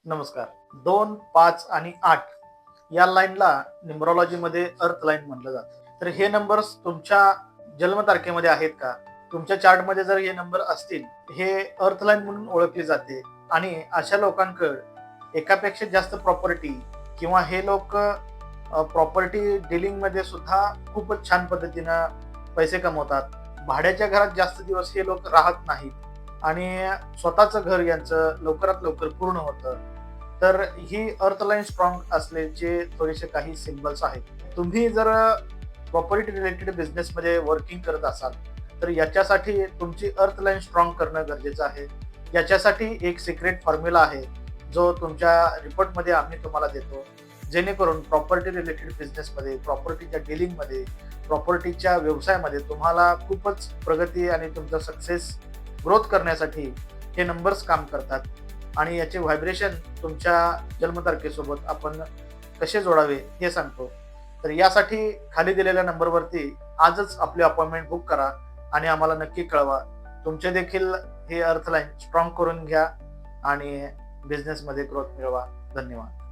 नमस्कार. 2, 5 आणि 8 या लाईनला न्यूमरोलॉजीमध्ये अर्थ लाईन म्हटलं जातं. तर हे नंबर्स तुमच्या जन्मतारखेमध्ये आहेत का? तुमच्या चार्टमध्ये जर हे नंबर असतील, हे अर्थ लाईन म्हणून ओळखली जाते आणि अशा लोकांकडे एकापेक्षा जास्त प्रॉपर्टी किंवा हे लोक प्रॉपर्टी डीलिंगमध्ये सुद्धा खूपच छान पद्धतीनं पैसे कमवतात. भाड्याच्या घरात जास्त दिवस हे लोक राहत नाहीत आणि स्वतःचं घर यांचं लवकरात लवकर पूर्ण होतं. तर ही अर्थलाईन स्ट्रॉंग असल्याचे थोडेसे काही सिम्बल्स आहेत. तुम्ही जर प्रॉपर्टी रिलेटेड बिझनेसमध्ये वर्किंग करत असाल तर याच्यासाठी तुमची अर्थलाईन स्ट्रॉंग करणं गरजेचं आहे. याच्यासाठी एक सिक्रेट फॉर्म्युला आहे जो तुमच्या रिपोर्टमध्ये आम्ही तुम्हाला देतो, जेणेकरून प्रॉपर्टी रिलेटेड बिझनेसमध्ये, प्रॉपर्टीच्या डीलिंगमध्ये, प्रॉपर्टीच्या व्यवसायामध्ये तुम्हाला खूपच प्रगती आणि तुमचा सक्सेस ग्रोथ करण्यासाठी हे नंबर्स काम करतात. आणि याचे व्हायब्रेशन तुमच्या जन्मतारखेसोबत आपण कसे जोडावे हे सांगतो. तर यासाठी खाली दिलेल्या नंबरवरती आजच आपली अपॉइंटमेंट बुक करा आणि आम्हाला नक्की कळवा. तुमचे देखील हे अर्थलाईन स्ट्रॉंग करून घ्या आणि बिझनेसमध्ये ग्रोथ मिळवा. धन्यवाद.